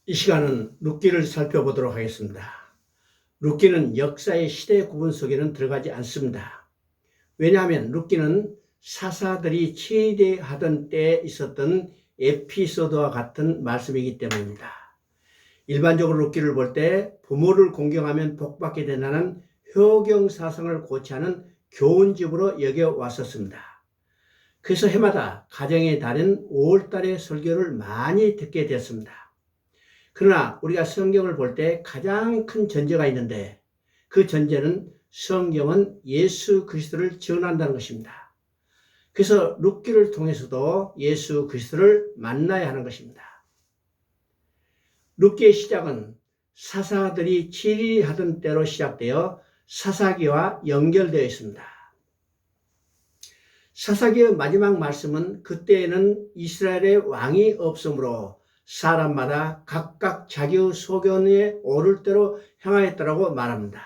이 시간은 룻기를 살펴보도록 하겠습니다. 룻기는 역사의 시대 구분 속에는 들어가지 않습니다. 왜냐하면 룻기는 사사들이 치리하던 때에 있었던 에피소드와 같은 말씀이기 때문입니다. 일반적으로 룻기를 볼 때 부모를 공경하면 복받게 된다는 효경사상을 고치하는 교훈집으로 여겨왔었습니다. 그래서 해마다 가정의 달인 5월달에 설교를 많이 듣게 됐습니다. 그러나 우리가 성경을 볼 때 가장 큰 전제가 있는데 그 전제는 성경은 예수 그리스도를 전한다는 것입니다. 그래서 룻기를 통해서도 예수 그리스도를 만나야 하는 것입니다. 룻기의 시작은 사사들이 치리하던 때로 시작되어 사사기와 연결되어 있습니다. 사사기의 마지막 말씀은 그때에는 이스라엘의 왕이 없으므로 사람마다 각각 자기의 소견에 오를 대로 행하였다라고 말합니다.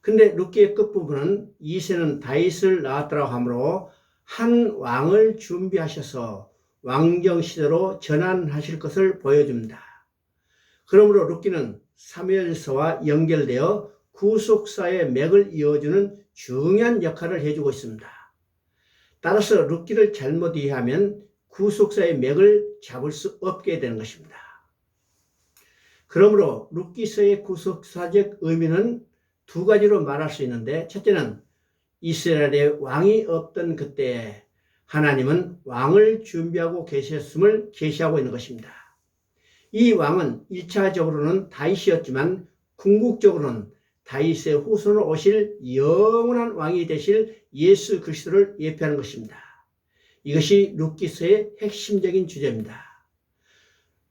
근데 룻기의 끝부분은 이새는 다윗을 낳았다고 하므로 한 왕을 준비하셔서 왕정시대로 전환하실 것을 보여줍니다. 그러므로 룻기는 사무엘서와 연결되어 구속사의 맥을 이어주는 중요한 역할을 해주고 있습니다. 따라서 룻기를 잘못 이해하면 구속사의 맥을 잡을 수 없게 되는 것입니다. 그러므로 룻기서의 구속사적 의미는 두 가지로 말할 수 있는데, 첫째는 이스라엘의 왕이 없던 그때 하나님은 왕을 준비하고 계셨음을 계시하고 있는 것입니다. 이 왕은 1차적으로는 다윗이었지만 궁극적으로는 다윗의 후손으로 오실 영원한 왕이 되실 예수 그리스도를 예표하는 것입니다. 이것이 룻기서의 핵심적인 주제입니다.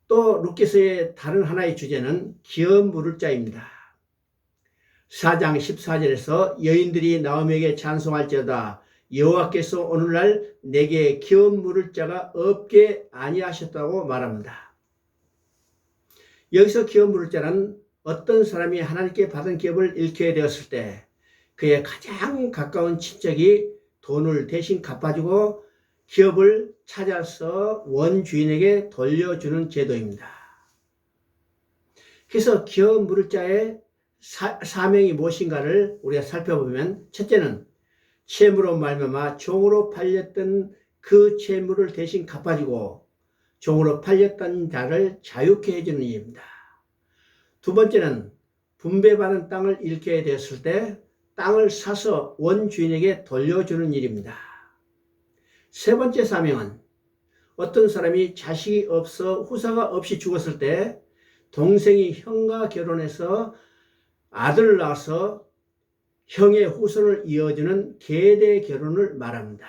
또 룻기서의 다른 하나의 주제는 기업 물을 자입니다. 4장 14절에서 여인들이 나오미에게 찬송할지어다 여호와께서 오늘날 내게 기업 물을 자가 없게 아니하셨다고 말합니다. 여기서 기업 물을 자는 어떤 사람이 하나님께 받은 기업을 잃게 되었을 때 그의 가장 가까운 친척이 돈을 대신 갚아주고 기업을 찾아서 원주인에게 돌려주는 제도입니다. 그래서 기업 물을 자의 사명이 무엇인가를 우리가 살펴보면, 첫째는 채무로 말미암아 종으로 팔렸던 그 채무를 대신 갚아주고 종으로 팔렸던 자를 자유케 해주는 일입니다. 두 번째는 분배받은 땅을 잃게 되었을 때 땅을 사서 원주인에게 돌려주는 일입니다. 세 번째 사명은 어떤 사람이 자식이 없어 후사가 없이 죽었을 때 동생이 형과 결혼해서 아들을 낳아서 형의 후손을 이어주는 계대 결혼을 말합니다.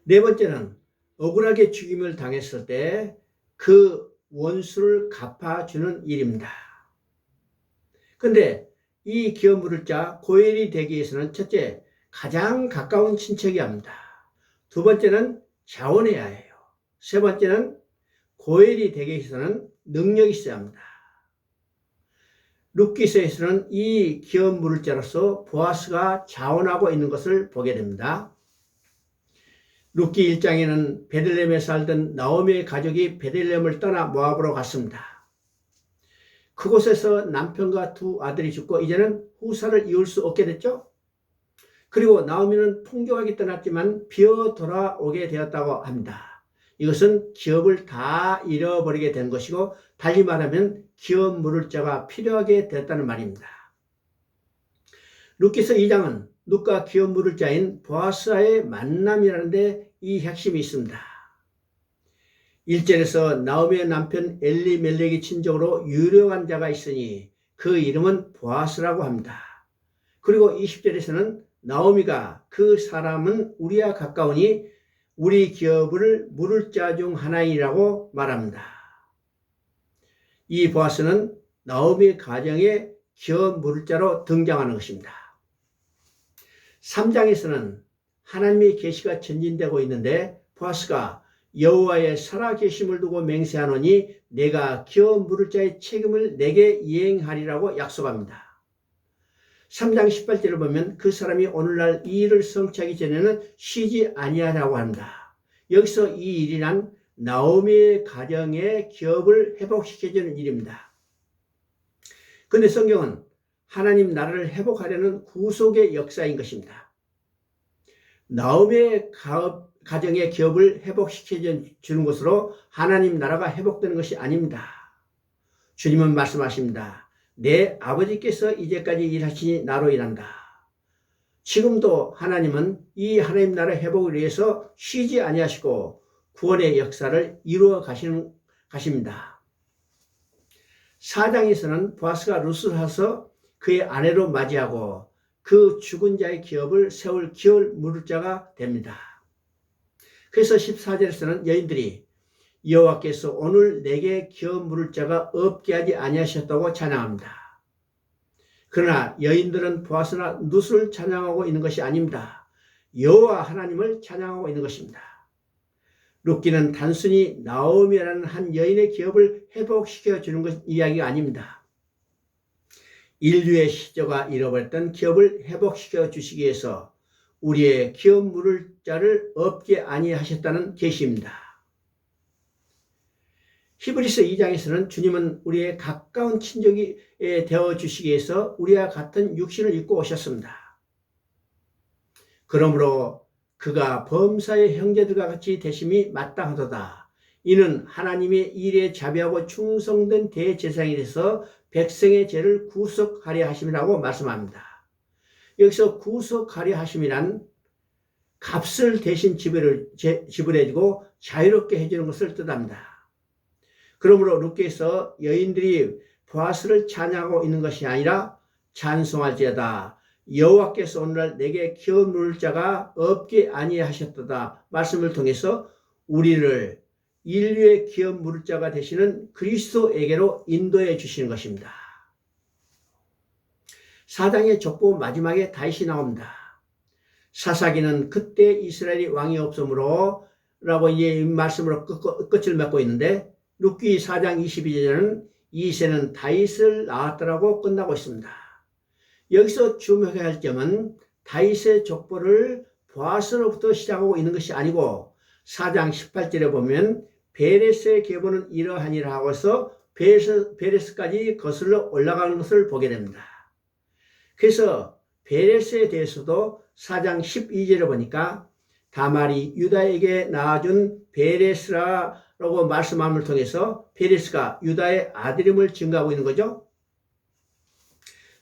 네 번째는 억울하게 죽임을 당했을 때 그 원수를 갚아주는 일입니다. 그런데 이 기업 물을 자 고엘이 되기 위해서는 첫째, 가장 가까운 친척이 합니다. 두 번째는 자원해야 해요. 세 번째는 고엘이 되기 위해서는 능력이 있어야 합니다. 룻기서에서는 이 기업 물을 자로서 보아스가 자원하고 있는 것을 보게 됩니다. 룻기 1장에는 베들레헴에 살던 나오미의 가족이 베들레헴을 떠나 모압으로 갔습니다. 그곳에서 남편과 두 아들이 죽고 이제는 후사를 이을 수 없게 됐죠. 그리고 나오미는 풍족하게 떠났지만 비어 돌아오게 되었다고 합니다. 이것은 기업을 다 잃어버리게 된 것이고 달리 말하면 기업 물을 자가 필요하게 됐다는 말입니다. 룻기서 2장은 룻과 기업 물을 자인 보아스와의 만남이라는 데 이 핵심이 있습니다. 1절에서 나오미의 남편 엘리멜렉의 친족으로 유력한 자가 있으니 그 이름은 보아스라고 합니다. 그리고 20절에서는 나오미가 그 사람은 우리와 가까우니 우리 기업을 물을 자 중 하나이라고 말합니다. 이 보아스는 나오미 가정의 기업 물을 자로 등장하는 것입니다. 3장에서는 하나님의 계시가 전진되고 있는데 보아스가 여호와의 살아계심을 두고 맹세하노니 내가 기업 물을 자의 책임을 내게 이행하리라고 약속합니다. 3장 18절을 보면 그 사람이 오늘날 이 일을 성취하기 전에는 쉬지 아니하라고 합니다. 여기서 이 일이란 나오미의 가정의 기업을 회복시켜주는 일입니다. 그런데 성경은 하나님 나라를 회복하려는 구속의 역사인 것입니다. 나오미의 가정의 기업을 회복시켜주는 것으로 하나님 나라가 회복되는 것이 아닙니다. 주님은 말씀하십니다. 내 아버지께서 이제까지 일하시니 나로 일한다. 지금도 하나님은 이 하나님 나라 회복을 위해서 쉬지 아니하시고 구원의 역사를 이루어 가십니다. 4장에서는 보아스가 룻을 사서 그의 아내로 맞이하고 그 죽은 자의 기업을 세울 기업 물을 자가 됩니다. 그래서 14절에서는 여인들이 여호와께서 오늘 내게 기업 물을 자가 없게 하지 아니하셨다고 찬양합니다. 그러나 여인들은 보아스나 룻을 찬양하고 있는 것이 아닙니다. 여호와 하나님을 찬양하고 있는 것입니다. 룻기는 단순히 나오미라는 한 여인의 기업을 회복시켜 주는 것 이야기가 아닙니다. 인류의 시조가 잃어버렸던 기업을 회복시켜 주시기 위해서 우리의 기업 물을 자를 없게 아니하셨다는 계시입니다. 히브리서 2장에서는 주님은 우리의 가까운 친족이 되어 주시기 위해서 우리와 같은 육신을 입고 오셨습니다. 그러므로 그가 범사의 형제들과 같이 되심이 마땅하도다. 이는 하나님의 일에 자비하고 충성된 대제사장이 돼서 백성의 죄를 구속하려 하심이라고 말씀합니다. 여기서 구속하려 하심이란 값을 대신 지불해주고 자유롭게 해주는 것을 뜻합니다. 그러므로 룻기에서 여인들이 보아스를 찬양하고 있는 것이 아니라 찬송할지어다. 여호와께서 오늘날 내게 기업 물을 자가 없게 아니하셨도다 말씀을 통해서 우리를 인류의 기업 물을 자가 되시는 그리스도에게로 인도해 주시는 것입니다. 4장의 족보 마지막에 다윗이 나옵니다. 사사기는 그때 이스라엘이 왕이 없으므로 라고 이 말씀으로 끝을 맺고 있는데 룻기 4장 22절에는 이새는 다윗을 낳았더라고 끝나고 있습니다. 여기서 주목해야 할 점은 다윗의 족보를 보아스로부터 시작하고 있는 것이 아니고 4장 18절에 보면 베레스의 계보는 이러하니라 하고서 베레스까지 거슬러 올라가는 것을 보게 됩니다. 그래서 베레스에 대해서도 4장 12절에 보니까 다말이 유다에게 낳아준 베레스라고 말씀함을 통해서 베레스가 유다의 아들임을 증거하고 있는 거죠.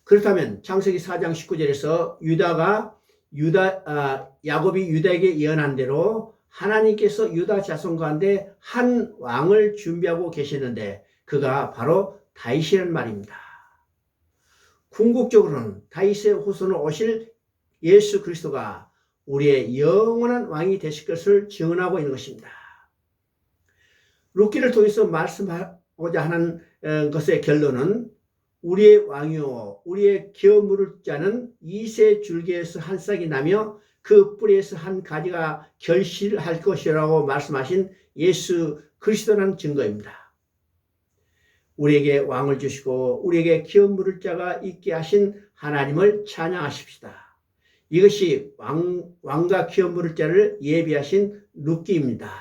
그렇다면 창세기 4장 19절에서 야곱이 유다에게 예언한 대로 하나님께서 유다 자손 가운데 한 왕을 준비하고 계시는데 그가 바로 다윗이라는 말입니다. 궁극적으로는 다윗의 후손으로 오실 예수 그리스도가 우리의 영원한 왕이 되실 것을 증언하고 있는 것입니다. 룻기를 통해서 말씀하고자 하는 것의 결론은 우리의 왕이요 우리의 기업 물을 자는 이새 줄기에서 한 싹이 나며 그 뿌리에서 한 가지가 결실할 것이라고 말씀하신 예수 그리스도라는 증거입니다. 우리에게 왕을 주시고 우리에게 기업 물을 자가 있게 하신 하나님을 찬양하십시다. 이것이 왕과 기업 물을 자를 예비하신 룻기입니다.